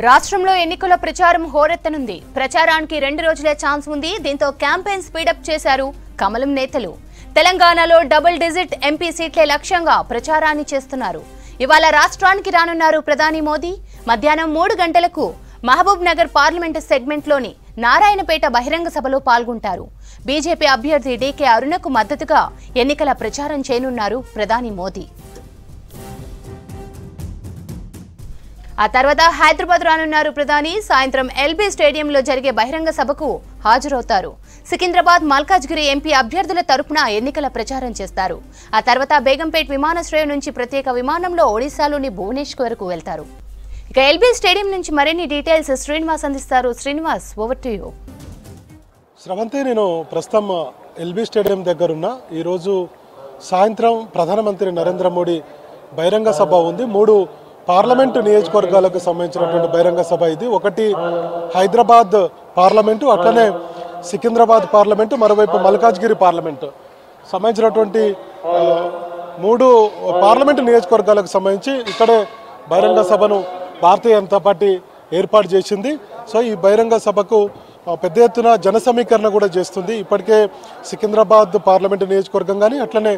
రాష్ట్రంలో ఎన్నికల ప్రచారం హోరెత్తనుంది. ప్రచారానికి 2 రోజులే ఛాన్స్ ఉంది. దీంతో క్యాంపెయిన్ స్పీడప్ చేశారు కమలం నేతలు. తెలంగాణలో డబుల్ డిజిట్ ఎంపీ సీట్లే లక్ష్యంగా ప్రచారాన్ని చేస్తున్నారు. ఇవాళ రాష్ట్రానికి రానున్నారు ప్రధాని మోదీ. మధ్యాహ్నం 3 గంటలకు మహబూబ్ నగర్ పార్లమెంటు సెగ్మెంట్లోని నారాయణపేట బహిరంగ సభలో పాల్గొంటారు. బీజేపీ అభ్యర్థి డీకే అరుణకు మద్దతుగా ఎన్నికల ప్రచారం చేయనున్నారు ప్రధాని మోదీ. ఆ తర్వాత హైదరాబాద్ రానున్నారు ప్రధాని. సాయంత్రం ఎల్బీ స్టేడియంలో జరిగే బహిరంగ సభకు హాజరవుతారు. సికింద్రాబాద్, మల్కాజ్గిరి ఎంపీ అభ్యర్థుల తరపున ఎన్నికల ప్రచారం చేస్తారు. ఆ తర్వాత బేగంపేట్ విమానాశ్రయం నుంచి ప్రత్యేక విమానంలో ఒడిశాలోని భువనేశ్వర్ వరకు వెళ్తారు. ఇక ఎల్బీ స్టేడియం నుంచి మరిన్ని డీటెయిల్స్ శ్రీనివాస్ అందిస్తారు. Srinivas, over to you. Sravanthi, నేను ప్రస్తుతం ఎల్బీ స్టేడియం దగ్గరున్నా. ఈరోజు సాయంత్రం ప్రధానమంత్రి నరేంద్ర మోడీ బహిరంగ సభ ఉంది. 3 పార్లమెంటు నియోజకవర్గాలకు సంబంధించినటువంటి బహిరంగ సభ ఇది. ఒకటి హైదరాబాద్ పార్లమెంటు, అట్లనే సికింద్రాబాద్ పార్లమెంటు, మరోవైపు మల్కాజ్గిరి పార్లమెంటు సంబంధించినటువంటి 3 పార్లమెంటు నియోజకవర్గాలకు సంబంధించి ఇక్కడే బహిరంగ సభను భారతీయ జనతా పార్టీ ఏర్పాటు చేసింది. సో ఈ బహిరంగ సభకు పెద్ద ఎత్తున జన సమీకరణ కూడా చేస్తుంది. ఇప్పటికే సికింద్రాబాద్ పార్లమెంటు నియోజకవర్గం కానీ అట్లనే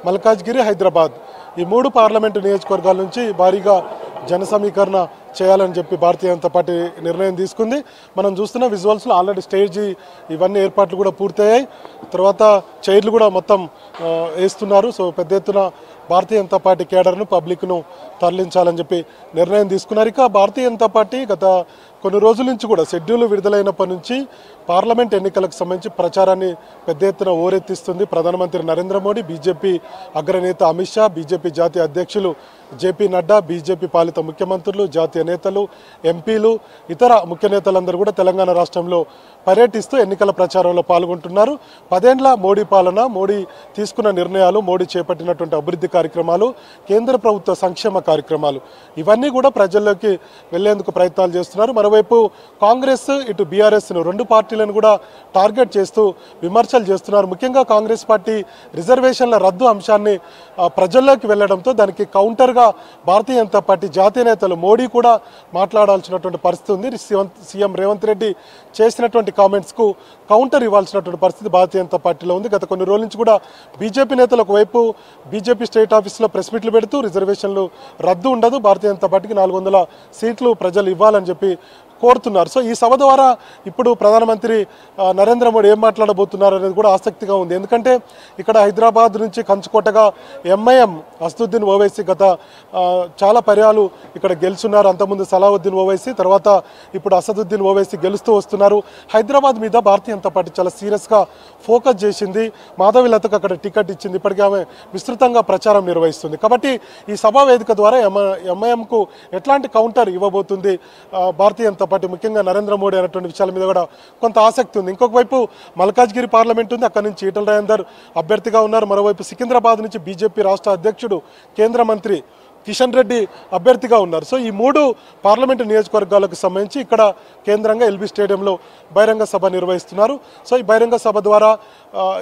మల్కాజ్గిరి, హైదరాబాద్ ఈ 3 పార్లమెంటు నియోజకవర్గాల నుంచి భారీగా జన సమీకరణ చేయాలని చెప్పి భారతీయ జనతా పార్టీ నిర్ణయం తీసుకుంది. మనం చూస్తున్న విజువల్స్లో ఆల్రెడీ స్టేజ్ ఇవన్నీ ఏర్పాట్లు కూడా పూర్తయ్యాయి. తర్వాత చైర్లు కూడా మొత్తం వేస్తున్నారు. సో పెద్ద ఎత్తున భారతీయ జనతా పార్టీ కేడర్ను, పబ్లిక్ను తరలించాలని చెప్పి నిర్ణయం తీసుకున్నారు. ఇక భారతీయ జనతా పార్టీ గత కొన్ని రోజుల నుంచి కూడా షెడ్యూల్ విడుదలైనప్పటి నుంచి పార్లమెంట్ ఎన్నికలకు సంబంధించి ప్రచారాన్ని పెద్ద ఎత్తున ఓరెత్తిస్తుంది. ప్రధానమంత్రి నరేంద్ర మోడీ, బీజేపీ అగ్రనేత అమిత్ షా, బీజేపీ జాతీయ అధ్యక్షులు జేపీ నడ్డా, బీజేపీ పాలిత ముఖ్యమంత్రులు, జాతీయ నేతలు, ఎంపీలు, ఇతర ముఖ్య నేతలందరూ కూడా తెలంగాణ రాష్ట్రంలో పర్యటిస్తూ ఎన్నికల ప్రచారంలో పాల్గొంటున్నారు. 10 ఏళ్ల మోడీ పాలన, మోడీ తీసుకున్న నిర్ణయాలు, మోడీ చేపట్టినటువంటి అభివృద్ధి కార్యక్రమాలు, కేంద్ర ప్రభుత్వ సంక్షేమ కార్యక్రమాలు ఇవన్నీ కూడా ప్రజల్లోకి వెళ్లేందుకు ప్రయత్నాలు చేస్తున్నారు. మరోవైపు కాంగ్రెస్, ఇటు బీఆర్ఎస్ను 2 పార్టీలను కూడా టార్గెట్ చేస్తూ విమర్శలు చేస్తున్నారు. ముఖ్యంగా కాంగ్రెస్ పార్టీ రిజర్వేషన్ల రద్దు అంశాన్ని ప్రజల్లోకి వెళ్లడంతో దానికి కౌంటర్గా భారతీయ జనతా పార్టీ జాతీయ నేతలు మోడీ కూడా మాట్లాడాల్సినటువంటి పరిస్థితి ఉంది. సీఎం రేవంత్ రెడ్డి చేసినటువంటి కామెంట్స్కు కౌంటర్ ఇవ్వాల్సినటువంటి పరిస్థితి భారతీయ జనతా పార్టీలో ఉంది. గత కొన్ని రోజుల నుంచి కూడా బీజేపీ నేతలు ఒకవైపు బీజేపీ స్టేట్ ఆఫీసులో ప్రెస్ మీట్లు పెడుతూ రిజర్వేషన్లు రద్దు ఉండదు, భారతీయ జనతా పార్టీకి 400 సీట్లు ప్రజలు ఇవ్వాలని చెప్పి కోరుతున్నారు. సో ఈ సభ ద్వారా ఇప్పుడు ప్రధానమంత్రి నరేంద్ర మోడీ ఏం మాట్లాడబోతున్నారు అనేది కూడా ఆసక్తిగా ఉంది. ఎందుకంటే ఇక్కడ హైదరాబాద్ నుంచి కంచుకోటగా ఎంఐఎం అసదుద్దీన్ ఓవైసీ గత చాలా పర్యాలు ఇక్కడ గెలుచున్నారు. అంతకుముందు సలావుద్దీన్ ఓవైసీ, తర్వాత ఇప్పుడు అసదుద్దీన్ ఓవైసీ గెలుస్తూ వస్తున్నారు. హైదరాబాద్ మీద భారతీయ జనతా పార్టీ చాలా సీరియస్గా ఫోకస్ చేసింది. మాధవిలతకు అక్కడ టికెట్ ఇచ్చింది. ఇప్పటికీ ఆమె విస్తృతంగా ప్రచారం నిర్వహిస్తుంది. కాబట్టి ఈ సభా వేదిక ద్వారా ఎంఐఎంకు ఎట్లాంటి కౌంటర్ ఇవ్వబోతుంది భారతీయ జనతా పార్టీ, ముఖ్యంగా నరేంద్ర మోడీ అనేటువంటి విషయాల మీద కూడా కొంత ఆసక్తి ఉంది. ఇంకొక వైపు మల్కాజ్గిరి పార్లమెంట్ ఉంది, అక్కడి నుంచి ఈటల రాజేందర్ అభ్యర్థిగా ఉన్నారు. మరోవైపు సికింద్రాబాద్ నుంచి బీజేపీ రాష్ట్ర అధ్యక్షుడు, కేంద్ర మంత్రి కిషన్ రెడ్డి అభ్యర్థిగా ఉన్నారు. సో ఈ 3 పార్లమెంటు నియోజకవర్గాలకు సంబంధించి ఇక్కడ కేంద్రంగా ఎల్బీ స్టేడియంలో బహిరంగ సభ నిర్వహిస్తున్నారు. సో ఈ బహిరంగ సభ ద్వారా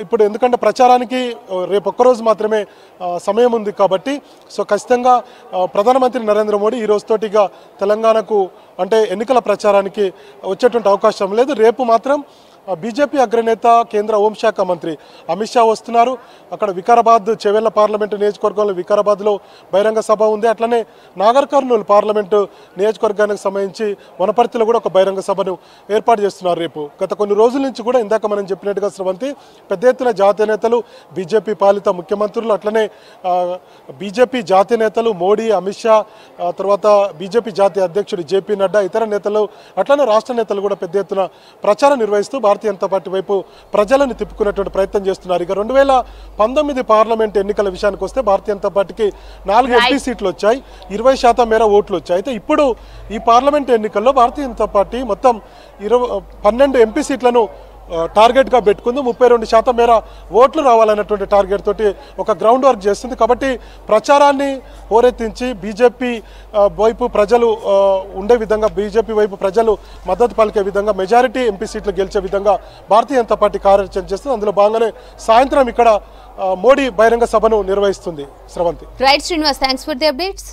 ఇప్పుడు ఎందుకంటే ప్రచారానికి రేపు ఒక్కరోజు మాత్రమే సమయం ఉంది కాబట్టి సో ఖచ్చితంగా ప్రధానమంత్రి నరేంద్ర మోడీ ఈ రోజుతోటిగా తెలంగాణకు అంటే ఎన్నికల ప్రచారానికి వచ్చేటువంటి అవకాశం లేదు. రేపు మాత్రం బీజేపీ అగ్రనేత, కేంద్ర హోంశాఖ మంత్రి అమిత్ షా వస్తున్నారు. అక్కడ వికారాబాద్ చెవెళ్ల పార్లమెంటు నియోజకవర్గంలో వికారాబాద్లో బహిరంగ సభ ఉంది. అట్లనే నాగర్ కర్నూలు పార్లమెంటు నియోజకవర్గానికి సంబంధించి వనపర్తిలో కూడా ఒక బహిరంగ సభను ఏర్పాటు చేస్తున్నారు రేపు. గత కొన్ని రోజుల నుంచి కూడా ఇందాక మనం చెప్పినట్టుగా శ్రవంతి, పెద్ద ఎత్తున జాతీయ నేతలు, బీజేపీ పాలిత ముఖ్యమంత్రులు, అట్లనే బీజేపీ జాతీయ నేతలు మోడీ, అమిత్ షా, తర్వాత బీజేపీ జాతీయ అధ్యక్షుడు జేపీ నడ్డా, ఇతర నేతలు, అట్లనే రాష్ట్ర నేతలు కూడా పెద్ద ఎత్తున ప్రచారం నిర్వహిస్తూ భారతీయ జనతా పార్టీ వైపు ప్రజలను తిప్పుకునేటువంటి ప్రయత్నం చేస్తున్నారు. ఇక 2019 పార్లమెంట్ ఎన్నికల విషయానికి వస్తే భారతీయ జనతా పార్టీకి 4 ఎంపీ సీట్లు వచ్చాయి, 20% మేర ఓట్లు వచ్చాయి. అయితే ఇప్పుడు ఈ పార్లమెంట్ ఎన్నికల్లో భారతీయ జనతా పార్టీ మొత్తం 12 ఎంపీ సీట్లను టార్గెట్గా పెట్టుకుంది. 32% మేర ఓట్లు రావాలన్నటువంటి టార్గెట్ తోటి ఒక గ్రౌండ్ వర్క్ చేస్తుంది. కాబట్టి ప్రచారాన్ని హోరెత్తించి బీజేపీ వైపు ప్రజలు ఉండే విధంగా, బీజేపీ వైపు ప్రజలు మద్దతు పలికే విధంగా, మెజారిటీ ఎంపీ సీట్లు గెలిచే విధంగా భారతీయ జనతా పార్టీ కార్యాచరణ చేస్తుంది. అందులో భాగంగానే సాయంత్రం ఇక్కడ మోడీ బహిరంగ సభను నిర్వహిస్తుంది. Sravanthi. Right Srinivas, thanks for the updates.